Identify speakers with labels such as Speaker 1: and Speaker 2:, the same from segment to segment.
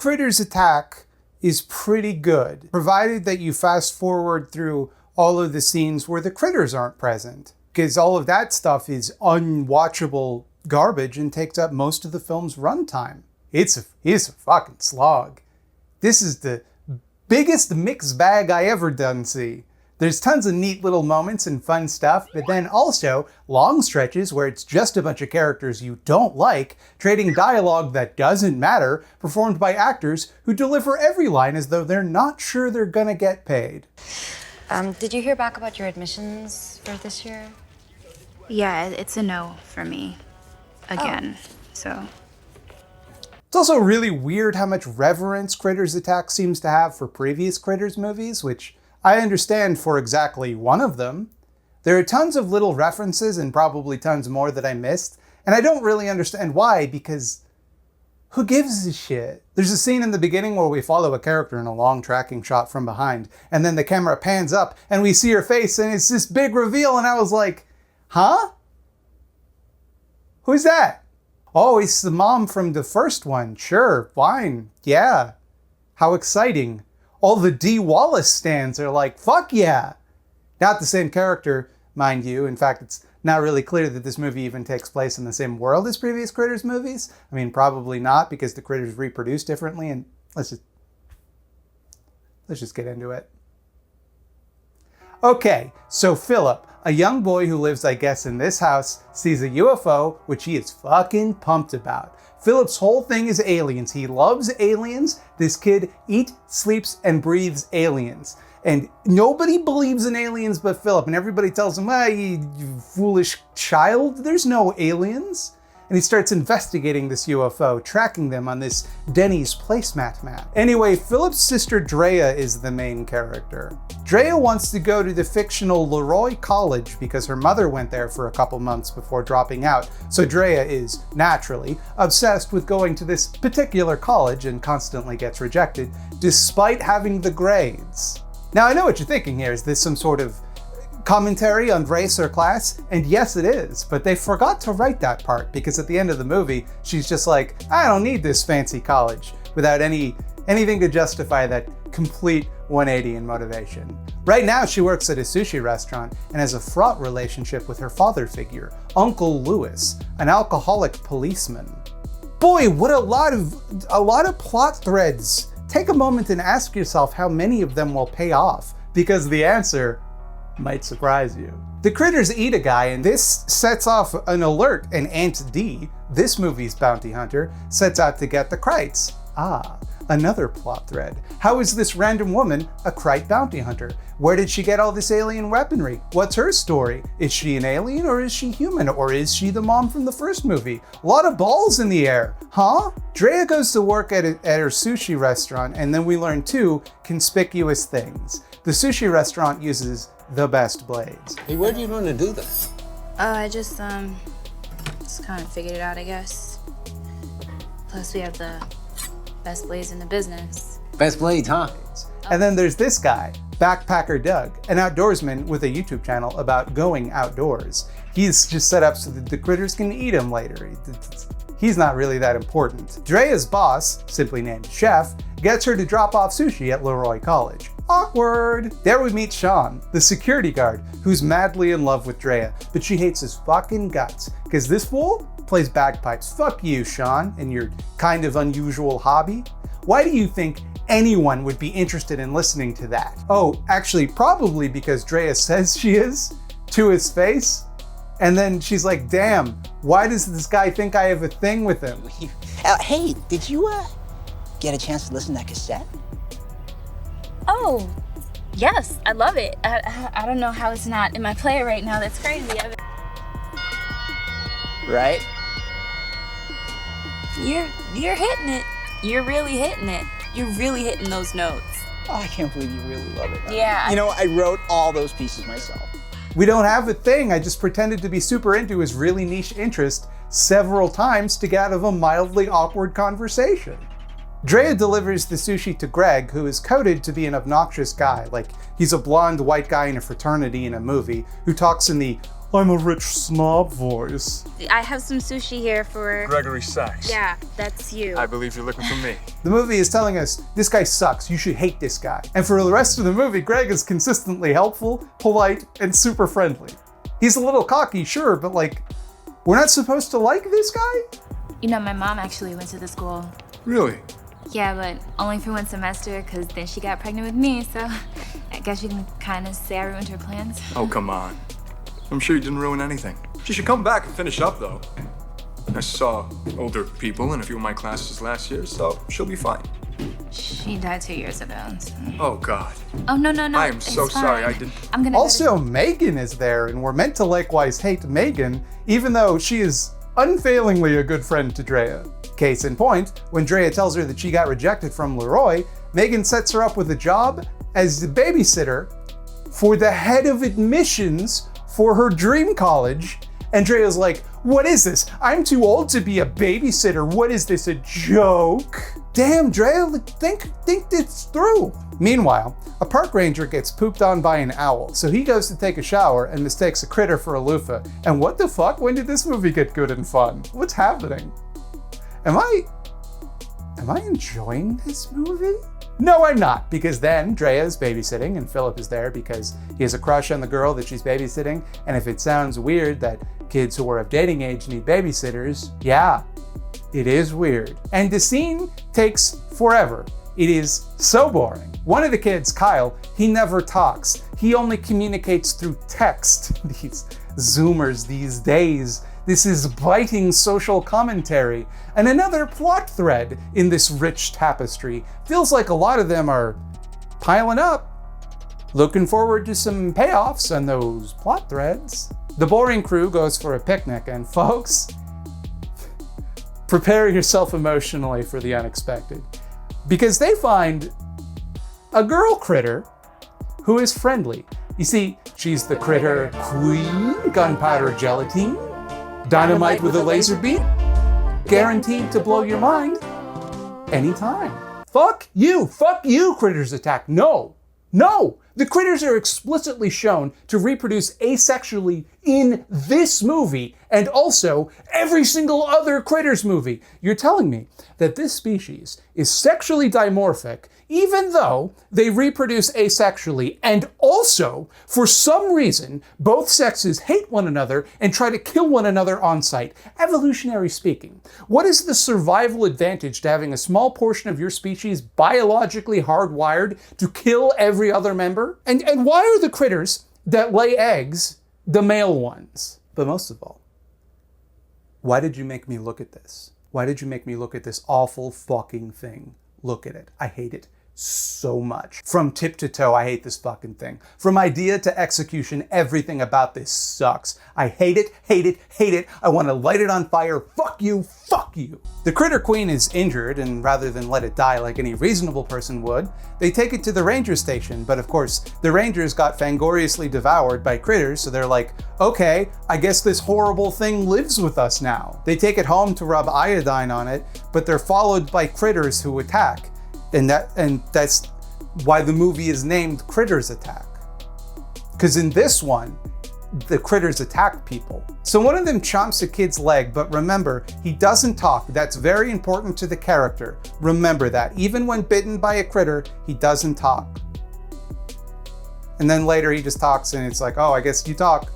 Speaker 1: Critters Attack is pretty good, provided that you fast forward through all of the scenes where the critters aren't present, because all of that stuff is unwatchable garbage and takes up most of the film's runtime. It's a fucking slog. This is the biggest mixed bag I ever done see. There's tons of neat little moments and fun stuff, but then also long stretches where it's just a bunch of characters you don't like, trading dialogue that doesn't matter, performed by actors who deliver every line as though they're not sure they're gonna get paid.
Speaker 2: Did you hear back about your admissions for this year?
Speaker 3: Yeah, it's a no for me. Again, so.
Speaker 1: It's also really weird how much reverence Critters Attack seems to have for previous Critters movies, which I understand for exactly one of them. There are tons of little references and probably tons more that I missed, and I don't really understand why, because who gives a shit? There's a scene in the beginning where we follow a character in a long tracking shot from behind, and then the camera pans up and we see her face and it's this big reveal, and I was like, huh? Who's that? Oh, it's the mom from the first one. Sure, fine, yeah. How exciting. All the D. Wallace stands are like, fuck yeah! Not the same character, mind you. In fact, it's not really clear that this movie even takes place in the same world as previous Critters movies. I mean, probably not, because the critters reproduce differently, and let's just get into it. Okay, so Philip, a young boy who lives, I guess, in this house, sees a UFO, which he is fucking pumped about. Philip's whole thing is aliens. He loves aliens. This kid eats, sleeps, and breathes aliens. And nobody believes in aliens but Philip. And everybody tells him, well, you foolish child, there's no aliens. And he starts investigating this UFO, tracking them on this Denny's placemat map. Anyway, Philip's sister Drea is the main character. Drea wants to go to the fictional Leroy College because her mother went there for a couple months before dropping out. So Drea is, naturally, obsessed with going to this particular college and constantly gets rejected, despite having the grades. Now, I know what you're thinking here. Is this some sort of commentary on race or class? And yes, it is, but they forgot to write that part, because at the end of the movie, she's just like, I don't need this fancy college, without anything to justify that complete 180 in motivation. Right now, she works at a sushi restaurant and has a fraught relationship with her father figure, Uncle Lewis, an alcoholic policeman. Boy, what a lot of plot threads. Take a moment and ask yourself how many of them will pay off, because the answer might surprise you. The critters eat a guy, and this sets off an alert, and Aunt D, this movie's bounty hunter, sets out to get the Krites. Ah, another plot thread. How is this random woman a Krite bounty hunter? Where did she get all this alien weaponry? What's her story? Is she an alien, or is she human, or is she the mom from the first movie? A lot of balls in the air, huh? Drea goes to work at her sushi restaurant, and then we learn two conspicuous things. The sushi restaurant uses the best blades.
Speaker 4: Hey, where do you learn to do that?
Speaker 3: I just kind of figured it out, I guess. Plus, we have the best blades in the business.
Speaker 4: Best blades, huh?
Speaker 1: And then there's this guy, Backpacker Doug, an outdoorsman with a YouTube channel about going outdoors. He's just set up so that the critters can eat him later. He's not really that important. Drea's boss, simply named Chef, gets her to drop off sushi at Leroy College. Awkward! There we meet Sean, the security guard, who's madly in love with Drea, but she hates his fucking guts, because this fool plays bagpipes. Fuck you, Sean, and your kind of unusual hobby. Why do you think anyone would be interested in listening to that? Oh, actually, probably because Drea says she is, to his face, and then she's like, damn, why does this guy think I have a thing with him?
Speaker 5: Hey, did you get a chance to listen to that cassette?
Speaker 3: Oh, yes, I love it. I don't know how it's not in my player right now. That's crazy.
Speaker 5: Right?
Speaker 2: You're hitting it. You're really hitting it. You're really hitting those notes.
Speaker 5: Oh, I can't believe you really love it.
Speaker 2: Yeah.
Speaker 5: You know, I wrote all those pieces myself.
Speaker 1: We don't have a thing. I just pretended to be super into his really niche interest several times to get out of a mildly awkward conversation. Drea delivers the sushi to Greg, who is coded to be an obnoxious guy, like he's a blonde white guy in a fraternity in a movie, who talks in the I'm a rich snob voice.
Speaker 3: I have some sushi here for...
Speaker 6: Gregory Sachs.
Speaker 3: Yeah, that's you.
Speaker 6: I believe you're looking for me.
Speaker 1: The movie is telling us, this guy sucks, you should hate this guy. And for the rest of the movie, Greg is consistently helpful, polite, and super friendly. He's a little cocky, sure, but like, we're not supposed to like this guy?
Speaker 3: You know, my mom actually went to the school.
Speaker 6: Really?
Speaker 3: Yeah, but only for one semester, because then she got pregnant with me, so I guess you can kind of say I ruined her plans.
Speaker 6: Oh, come on. I'm sure you didn't ruin anything. She should come back and finish up, though. I saw older people in a few of my classes last year, so she'll be fine.
Speaker 3: She died 2 years ago. So.
Speaker 6: Oh, God.
Speaker 3: Oh, no.
Speaker 6: I am
Speaker 3: it's
Speaker 6: so sorry,
Speaker 3: fine.
Speaker 6: I didn't...
Speaker 3: I'm gonna...
Speaker 1: Also, Megan is there, and we're meant to likewise hate Megan, even though she is unfailingly a good friend to Drea. Case in point, when Drea tells her that she got rejected from Leroy, Megan sets her up with a job as the babysitter for the head of admissions for her dream college. And Drea's like, what is this? I'm too old to be a babysitter. What is this, a joke? Damn, Drea, think this through. Meanwhile, a park ranger gets pooped on by an owl, so he goes to take a shower and mistakes a critter for a loofah. And what the fuck? When did this movie get good and fun? What's happening? Am I enjoying this movie? No, I'm not, because then Drea is babysitting and Philip is there because he has a crush on the girl that she's babysitting. And if it sounds weird that kids who are of dating age need babysitters, yeah, it is weird. And the scene takes forever. It is so boring. One of the kids, Kyle, he never talks. He only communicates through text. These Zoomers these days. This is biting social commentary. And another plot thread in this rich tapestry. Feels like a lot of them are piling up. Looking forward to some payoffs on those plot threads. The boring crew goes for a picnic, and folks, prepare yourself emotionally for the unexpected. Because they find a girl critter who is friendly. You see, she's the critter queen, gunpowder gelatine, dynamite with a laser beam, guaranteed to blow your mind anytime. Fuck you, Critters Attack. No, the critters are explicitly shown to reproduce asexually in this movie and also every single other Critters movie. You're telling me that this species is sexually dimorphic even though they reproduce asexually, and also, for some reason, both sexes hate one another and try to kill one another on sight. Evolutionary speaking, what is the survival advantage to having a small portion of your species biologically hardwired to kill every other member? And why are the critters that lay eggs the male ones? But most of all, why did you make me look at this? Why did you make me look at this awful fucking thing? Look at it. I hate it so much. From tip to toe, I hate this fucking thing. From idea to execution, everything about this sucks. I hate it, hate it, hate it. I want to light it on fire. Fuck you, fuck you. The critter queen is injured, and rather than let it die like any reasonable person would, they take it to the ranger station. But of course, the rangers got fangoriously devoured by critters, so they're like, okay, I guess this horrible thing lives with us now. They take it home to rub iodine on it, but they're followed by critters who attack. And that's why the movie is named Critters Attack. Because in this one, the critters attack people. So one of them chomps a kid's leg, but remember, he doesn't talk. That's very important to the character. Remember that. Even when bitten by a critter, he doesn't talk. And then later he just talks and it's like, oh, I guess you talk.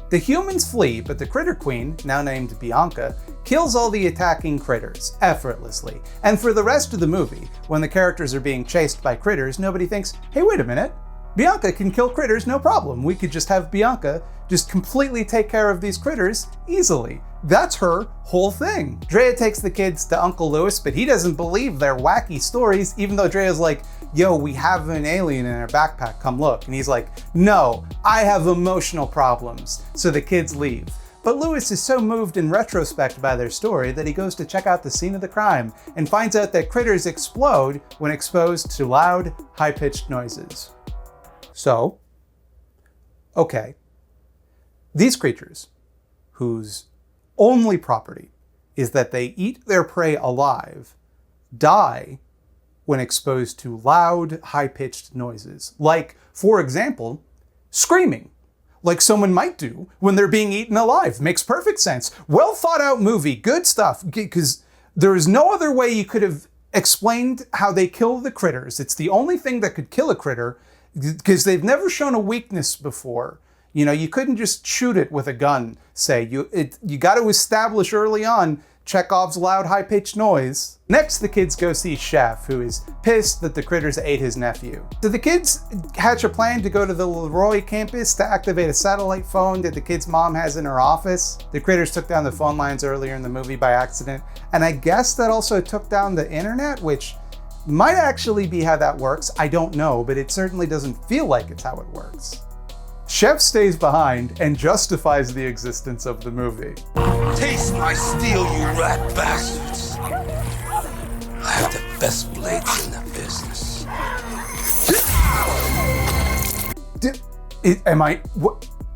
Speaker 1: The humans flee, but the critter queen, now named Bianca, kills all the attacking critters effortlessly. And for the rest of the movie, when the characters are being chased by critters, nobody thinks, hey, wait a minute, Bianca can kill critters, no problem. We could just have Bianca just completely take care of these critters easily. That's her whole thing. Drea takes the kids to Uncle Lewis, but he doesn't believe their wacky stories, even though Drea's like, yo, we have an alien in our backpack, come look. And he's like, no, I have emotional problems. So the kids leave. But Lewis is so moved in retrospect by their story that he goes to check out the scene of the crime and finds out that critters explode when exposed to loud, high-pitched noises. So, okay, these creatures, whose only property is that they eat their prey alive, die when exposed to loud, high-pitched noises. Like, for example, screaming. like someone might do when they're being eaten alive. Makes perfect sense. Well thought out movie, good stuff, because there is no other way you could have explained how they kill the critters. It's the only thing that could kill a critter, because they've never shown a weakness before. You know, you couldn't just shoot it with a gun, say. You got to establish early on Chekhov's loud, high-pitched noise. Next, the kids go see Chef, who is pissed that the critters ate his nephew. So the kids hatch a plan to go to the Leroy campus to activate a satellite phone that the kid's mom has in her office. The critters took down the phone lines earlier in the movie by accident, and I guess that also took down the internet, which might actually be how that works. I don't know, but it certainly doesn't feel like it's how it works. Chef stays behind and justifies the existence of the movie.
Speaker 7: Taste my steel, you rat bastards. I have the best blades in the business.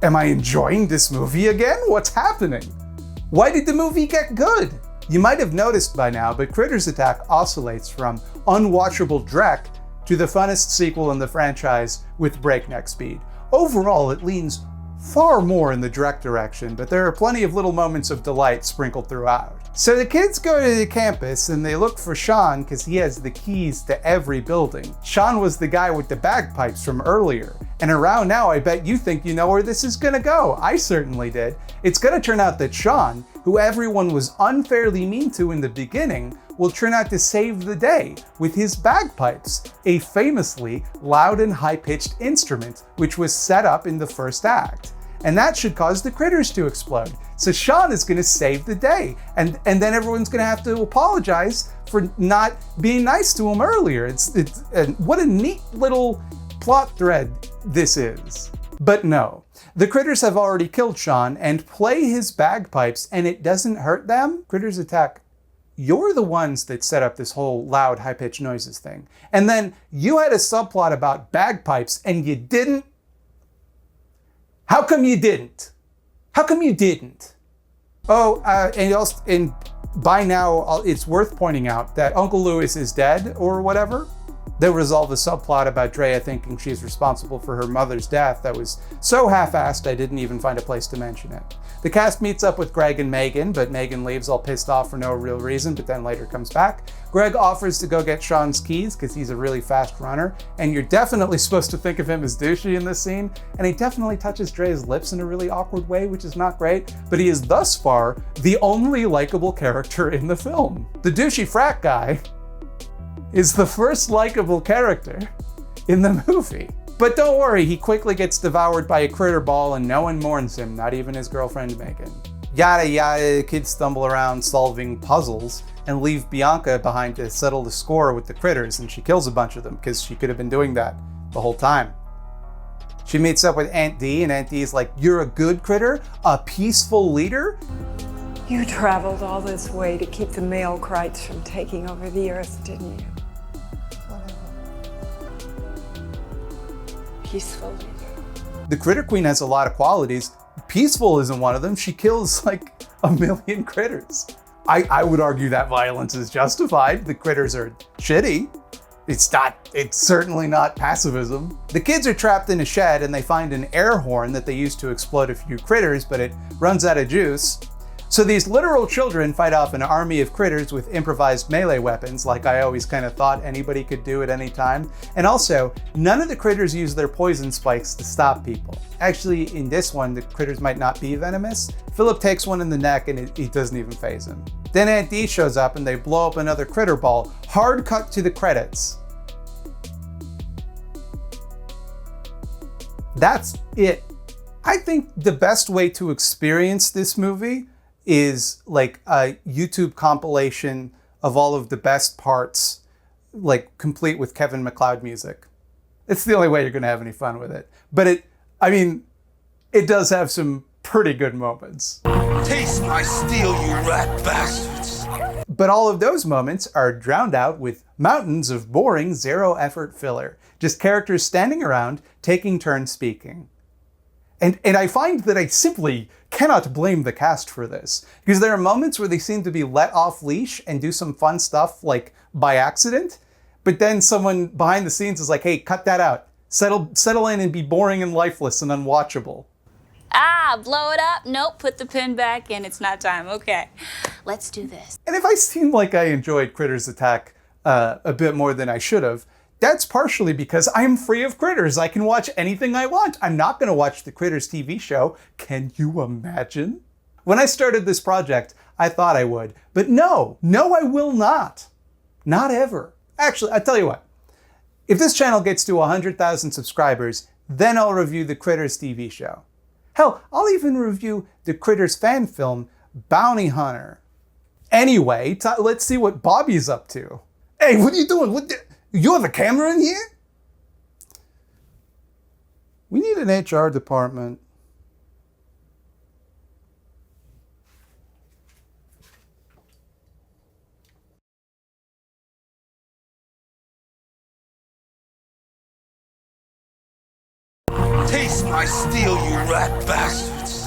Speaker 1: Am I enjoying this movie again? What's happening? Why did the movie get good? You might have noticed by now, but Critters Attack oscillates from unwatchable dreck to the funnest sequel in the franchise with breakneck speed. Overall, it leans far more in the Drek direction, but there are plenty of little moments of delight sprinkled throughout. So the kids go to the campus and they look for Sean because he has the keys to every building. Sean was the guy with the bagpipes from earlier. And around now, I bet you think you know where this is gonna go. I certainly did. It's gonna turn out that Sean, who everyone was unfairly mean to in the beginning, will turn out to save the day with his bagpipes, a famously loud and high-pitched instrument which was set up in the first act. And that should cause the critters to explode. So Sean is gonna save the day, and then everyone's gonna have to apologize for not being nice to him earlier. And what a neat little plot thread this is. But no, the critters have already killed Sean and play his bagpipes, and it doesn't hurt them. Critters Attack, you're the ones that set up this whole loud, high-pitched noises thing. And then you had a subplot about bagpipes and you didn't. How come you didn't? How come you didn't? Oh, and by now, it's worth pointing out that Uncle Louis is dead or whatever. They'll resolve the subplot about Drea thinking she's responsible for her mother's death that was so half-assed I didn't even find a place to mention it. The cast meets up with Greg and Megan, but Megan leaves all pissed off for no real reason, but then later comes back. Greg offers to go get Sean's keys because he's a really fast runner, and you're definitely supposed to think of him as douchey in this scene, and he definitely touches Drea's lips in a really awkward way, which is not great, but he is thus far the only likable character in the film. The douchey frat guy is the first likable character in the movie. But don't worry, he quickly gets devoured by a critter ball and no one mourns him, not even his girlfriend Megan. Yada yada, the kids stumble around solving puzzles and leave Bianca behind to settle the score with the critters, and she kills a bunch of them because she could have been doing that the whole time. She meets up with Aunt D, and Aunt D is like, "You're a good critter? A peaceful leader?"
Speaker 8: You traveled all this way to keep the male krites from taking over the earth, didn't you? Peaceful leader.
Speaker 1: The Critter Queen has a lot of qualities. Peaceful isn't one of them. She kills like 1 million critters. I would argue that violence is justified. The critters are shitty. It's certainly not pacifism. The kids are trapped in a shed and they find an air horn that they use to explode a few critters, but it runs out of juice. So these literal children fight off an army of critters with improvised melee weapons, like I always kind of thought anybody could do at any time. And also, none of the critters use their poison spikes to stop people. Actually, in this one, the critters might not be venomous. Philip takes one in the neck and it doesn't even faze him. Then Aunt D shows up and they blow up another critter ball. Hard cut to the credits. That's it. I think the best way to experience this movie is like a YouTube compilation of all of the best parts, like complete with Kevin MacLeod music. It's the only way you're gonna have any fun with it. But it does have some pretty good moments.
Speaker 7: Taste my steel, you rat bastards.
Speaker 1: But all of those moments are drowned out with mountains of boring, zero-effort filler. Just characters standing around, taking turns speaking. And I find that I simply cannot blame the cast for this, because there are moments where they seem to be let off leash and do some fun stuff like by accident, but then someone behind the scenes is like, hey, cut that out. Settle in and be boring and lifeless and unwatchable.
Speaker 3: Ah, blow it up? Nope, put the pin back in. It's not time. Okay, let's do this.
Speaker 1: And if I seem like I enjoyed Critters Attack a bit more than I should have, that's partially because I'm free of critters. I can watch anything I want. I'm not going to watch the Critters TV show. Can you imagine? When I started this project, I thought I would. But no, I will not. Not ever. Actually, I'll tell you what. If this channel gets to 100,000 subscribers, then I'll review the Critters TV show. Hell, I'll even review the Critters fan film, Bounty Hunter. Anyway, let's see what Bobby's up to. Hey, what are you doing? You have a camera in here? We need an HR department.
Speaker 7: Taste my steel, you rat bastards.